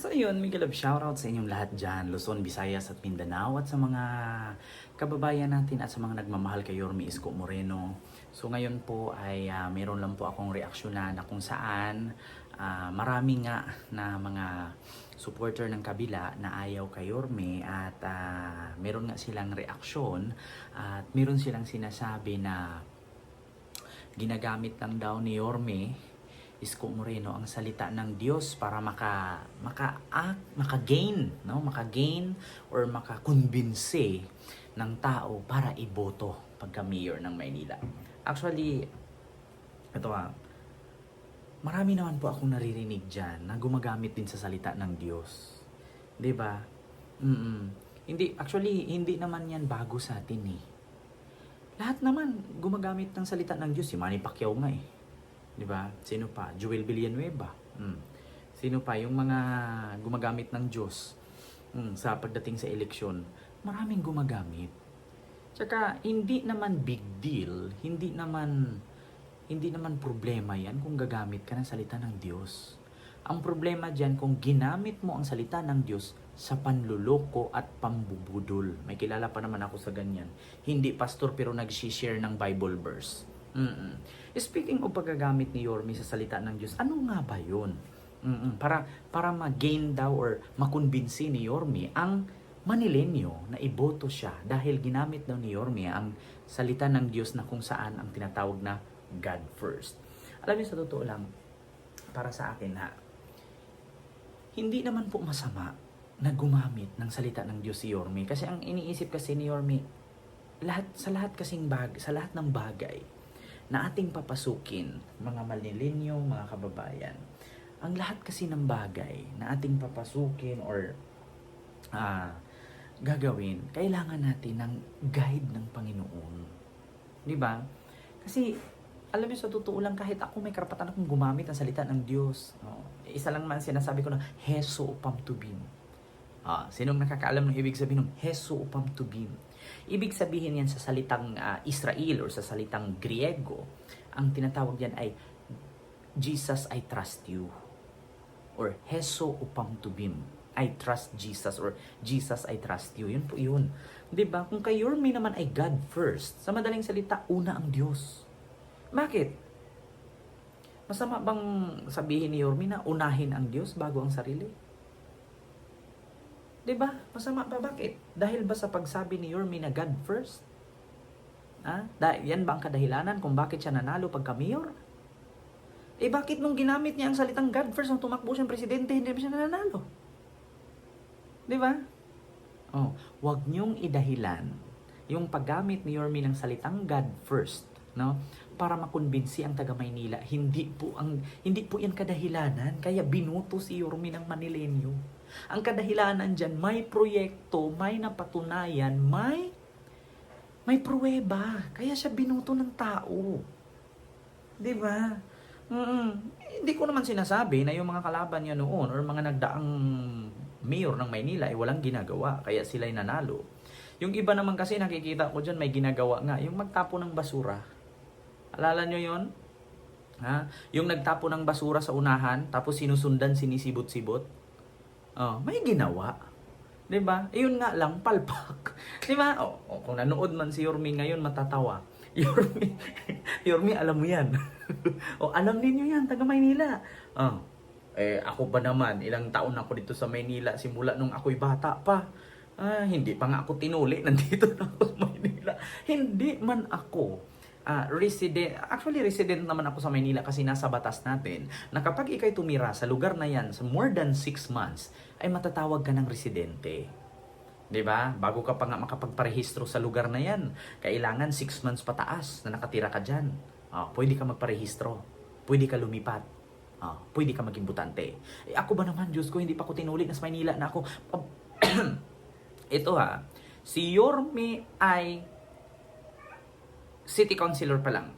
So yun, Miguel Love, shoutout sa inyong lahat dyan, Luzon, Visayas at Mindanao, at sa mga kababayan natin at sa mga nagmamahal kay Yorme Isko Moreno. So ngayon po ay meron lang po akong reaksyonan na kung saan marami nga na mga supporter ng kabila na ayaw kay Yorme at meron nga silang reaksyon at meron silang sinasabi na ginagamit lang daw ni Yorme Isko Moreno ang salita ng Diyos para maka-gain, no? Maka-gain or makakumbinse ng tao para iboto pagka mayor ng Maynila. Actually, ito marami naman po akong naririnig dyan na gumagamit din sa salita ng Diyos. 'Di ba? Hindi naman yan bago sa atin eh. Lahat naman gumagamit ng salita ng Diyos. Si Manny Pacquiao nga eh. 'Di ba? Sino pa? Joel Villanueva. Sino pa yung mga gumagamit ng Diyos sa pagdating sa eleksyon? Maraming gumagamit. Tsaka hindi naman big deal, hindi naman problema 'yan kung gagamit ka ng salita ng Diyos. Ang problema diyan kung ginamit mo ang salita ng Diyos sa panluloko at pambubudol. May kilala pa naman ako sa ganyan. Hindi pastor pero nag-share ng Bible verse. Speaking of paggagamit ni Yorme sa salita ng Diyos, ano nga ba yun? Para ma-gain daw or makumbinsi ni Yorme ang Manilenyo na iboto siya dahil ginamit daw ni Yorme ang salita ng Diyos na kung saan ang tinatawag na God first. Alam niyo, sa totoo lang, para sa akin hindi naman po masama na gumamit ng salita ng Diyos si Yorme. Kasi ang iniisip kasi ni Yorme, sa lahat ng bagay na ating papasukin, mga Manilenyo, mga kababayan, ang lahat kasi ng bagay na ating papasukin or gagawin, kailangan natin ng guide ng Panginoon. Di ba? Kasi, alam niyo, sa totoo lang, kahit ako may karapatan akong gumamit ng salita ng Diyos. Isa lang man sinasabi ko na, Heso upam tubim. Sinong nakakaalam ng ibig sabihin ng Heso upam tubim? Ibig sabihin yan sa salitang Israel or sa salitang Griego, ang tinatawag yan ay Jesus, I trust you. Or Heso upam tubim. I trust Jesus or Jesus, I trust you. Yun po yun. Diba? Kung kay Yorme naman ay God first, sa madaling salita, una ang Diyos. Bakit? Masama bang sabihin ni Yorme na unahin ang Diyos bago ang sarili? Diba? Masama ba? Bakit? Dahil ba sa pagsabi ni Yorme na God first? Yan ba ang kadahilanan kung bakit siya nanalo pagka-mayor? Bakit nung ginamit niya ang salitang God first nung tumakbo siyang presidente, hindi ba siya nanalo? Diba? Huwag niyong idahilan yung paggamit ni Yorme ng salitang God first, no? Para makumbinsi ang taga Maynila. Hindi po yan kadahilanan. Kaya binuto si Yorme ng Manilenyo. Ang kadahilanan dyan, may proyekto, may napatunayan, may pruweba. Kaya siya binuto ng tao. Diba? Hindi ko naman sinasabi na yung mga kalaban niya noon or mga nagdaang mayor ng Maynila ay walang ginagawa. Kaya sila'y nanalo. Yung iba naman kasi nakikita ko dyan may ginagawa nga. Yung magtapo ng basura. Alala nyo yun? Yung nagtapo ng basura sa unahan tapos sinusundan, sinisibot-sibot. May ginawa. 'Di ba? Yun nga lang, palpak. 'Di ba? Kung nanood man si Yorme ngayon, matatawa. Yorme, alam mo 'yan. Alam niyo 'yan, taga Maynila. Ako ba naman, ilang taon ako dito sa Maynila simula nung ako'y bata pa. Hindi pa nga ako tinuli, nandito na ako sa Maynila. Hindi man ako resident naman ako sa Maynila kasi nasa batas natin na kapag ikay tumira sa lugar na yan sa more than 6 months, ay matatawag ka ng residente. 'Di ba? Bago ka pa nga makapagparehistro sa lugar na yan, kailangan 6 months pataas na nakatira ka dyan. Pwede ka magparehistro. Pwede ka lumipat. Pwede ka maging butante. Ako ba naman, Diyos ko, hindi pa ako tinuli na sa Maynila na ako. Ito si Yorme ay city councilor pa lang.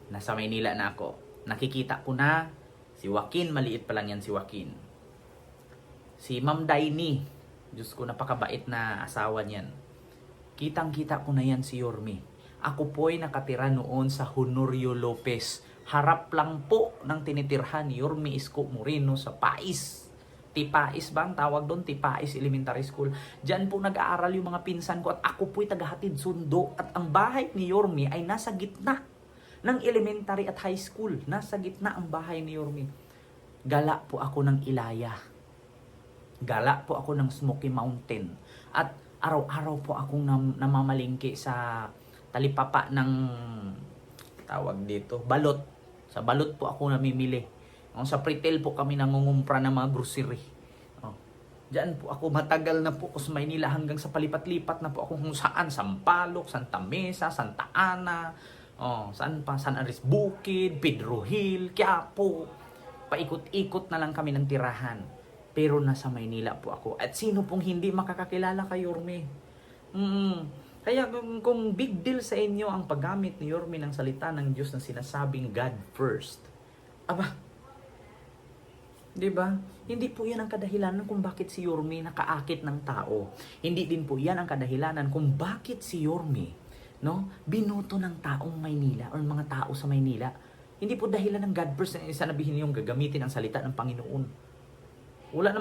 Nasa Maynila na ako. Nakikita ko na si Joaquin, maliit pa lang yan si Joaquin. Si Ma'am Daini, Diyos ko, napakabait na asawa niyan. Kitang-kita ko na yan si Yorme. Ako po'y nakatira noon sa Honorio Lopez. Harap lang po ng tinitirhan ni Yorme Isko Moreno sa Pais. Tipais ba ang tawag doon? Tipais Elementary School. Diyan po nag-aaral yung mga pinsan ko at ako po'y tagahatid sundo. At ang bahay ni Yorme ay nasa gitna ng elementary at high school. Nasa gitna ang bahay ni Yorme. Gala po ako ng Ilaya. Gala po ako ng Smoky Mountain. At araw-araw po akong namamalingki sa talipapa ng tawag dito, balot. Sa balot po ako namimili. Sa Pritel po kami nangungumpra ng mga grocery. Diyan po ako matagal na po sa Maynila hanggang sa palipat-lipat na po ako kung saan. Sampaloc, Santa Mesa, Santa Ana, saan pa, San Andres Bukid, Pedro Hill, Quiapo. Paikot-ikot na lang kami ng tirahan. Pero nasa Maynila po ako. At sino pong hindi makakakilala kay Yorme? Kaya kung big deal sa inyo ang paggamit ni Yorme ng salita ng Diyos na sinasabing God first. Aba, di ba? Hindi po yan ang kadahilanan kung bakit si Yorme nakaakit ng tao. Hindi din po yan ang kadahilanan kung bakit si Yorme, no, binoto ng taong Maynila or mga tao sa Maynila. Hindi po dahilan ng God first na sanabihin yung gagamitin ang salita ng Panginoon. Wala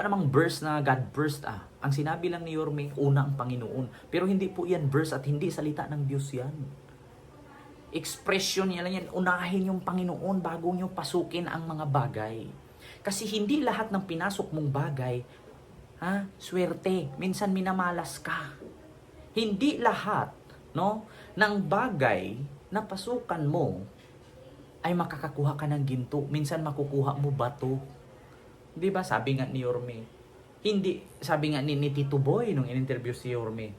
namang verse na God first. Ang sinabi lang ni Yorme, una ang Panginoon. Pero hindi po yan verse at hindi salita ng Diyos yan. Expression niya lang yan. Unahin yung Panginoon bago nyo pasukin ang mga bagay. Kasi hindi lahat ng pinasok mong bagay, swerte. Minsan minamalas ka. Hindi lahat, no, ng bagay na pasukan mo ay makakakuha ka ng ginto. Minsan makukuha mo bato. Di ba? Sabi nga ni Yorme. Sabi nga ni Tito Boy nung in-interview si Yorme.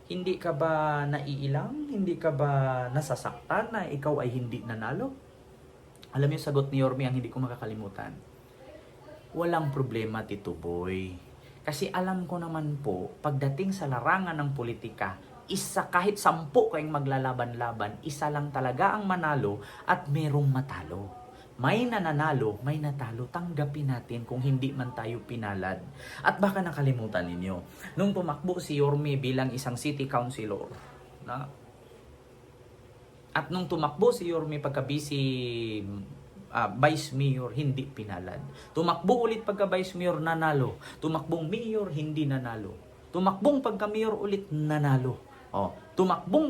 Hindi ka ba naiilang? Hindi ka ba nasasaktan na ikaw ay hindi nanalo? Alam niyo sagot ni Yorme ang hindi ko makakalimutan. Walang problema, Tito Boy. Kasi alam ko naman po, pagdating sa larangan ng politika, kahit 10 kayong maglalaban-laban, isa lang talaga ang manalo at merong matalo. May nananalo, may natalo, tanggapin natin kung hindi man tayo pinalad. At baka nakalimutan ninyo, nung tumakbo si Yorme bilang isang city councilor, at nung tumakbo si Yorme pagka-vice vice mayor, hindi pinalad. Tumakbo ulit pagka-vice mayor, nanalo. Tumakbong mayor, hindi nanalo. Tumakbong pagka-mayor ulit, nanalo. Tumakbong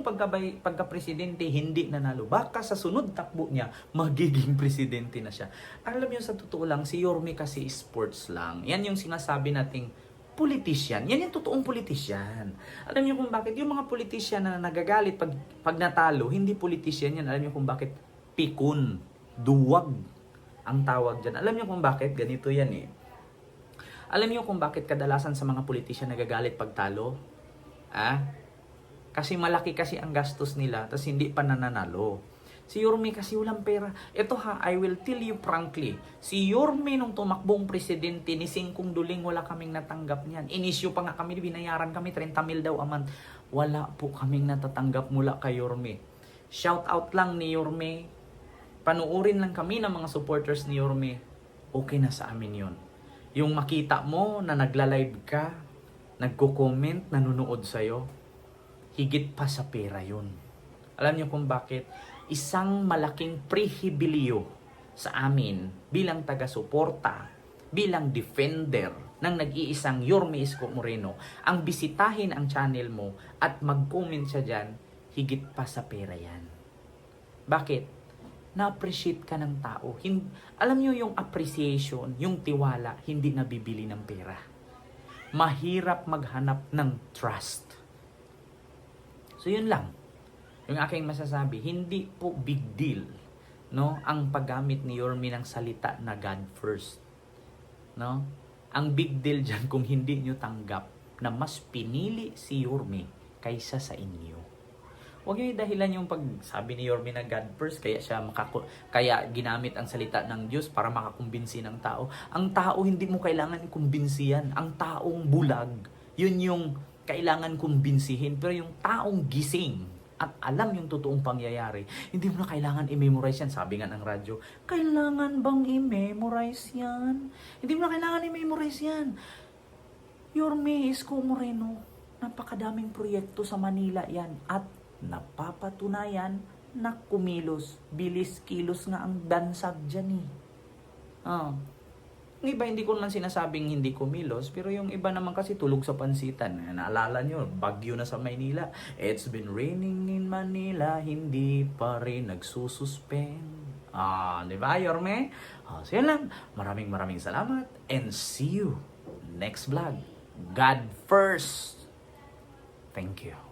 pagka-presidente, hindi nanalo. Baka sa sunod takbo niya, magiging presidente na siya. Alam niyo, sa totoo lang, si Yorme kasi sports lang. Yan yung sinasabi nating politician. Yan yung totoong politician. Alam niyo kung bakit? Yung mga politician na nagagalit pag natalo, hindi politician yan. Alam niyo kung bakit? Pikon. Duwag ang tawag dyan. Alam niyo kung bakit? Ganito yan eh. Alam niyo kung bakit kadalasan sa mga politician nagagalit pag talo? Kasi malaki kasi ang gastos nila, tapos hindi pa nananalo. Si Yorme kasi walang pera. Ito I will tell you frankly, si Yorme nung tumakbong presidente, ni Singkong Duling, wala kaming natanggap niyan. Inisyu pa nga kami, binayaran kami, 30,000 daw a month. Wala po kaming natatanggap mula kay Yorme. Shout out lang ni Yorme. Panuorin lang kami ng mga supporters ni Yorme. Okay na sa amin yon. Yung makita mo na nagla-live ka, nagko-comment, nanonood sa'yo, higit pa sa pera yun. Alam niyo kung bakit? Isang malaking prihibilyo sa amin bilang taga-suporta, bilang defender ng nag-iisang Yorme Isko Moreno, ang bisitahin ang channel mo at mag-comment siya dyan, higit pa sa pera yan. Bakit? Na-appreciate ka ng tao. Alam niyo yung appreciation, yung tiwala, hindi nabibili ng pera. Mahirap maghanap ng trust. So yun lang. Yung aking masasabi, hindi po big deal, no, ang paggamit ni Yorme ng salita na God first. No? Ang big deal diyan kung hindi niyo tanggap na mas pinili si Yorme kaysa sa inyo. Huwag niyo dahilan yung pagsabi ni Yorme na God first, kaya ginamit ang salita ng Diyos para makakumbinsi ng tao. Ang tao hindi mo kailangan ikumbinsi yan. Ang taong bulag, yun yung kailangan kumbinsihin. Pero yung taong gising at alam yung totoong pangyayari, hindi mo na kailangan i-memorize yan. Sabi nga ng radyo, kailangan bang i-memorize yan? Hindi mo na kailangan i-memorize yan. Yorme Isko Moreno, napakadaming proyekto sa Manila yan. At napapatunayan na kumilos. Bilis kilos nga ang dansag dyan eh. Yung iba hindi ko naman sinasabing hindi kumilos, pero yung iba naman kasi tulog sa pansitan. Naalala nyo, bagyo na sa Maynila. It's been raining in Manila, hindi pa rin nagsususpend. Di ba, Yorme? So yan lang. Maraming salamat and see you next vlog. God first. Thank you.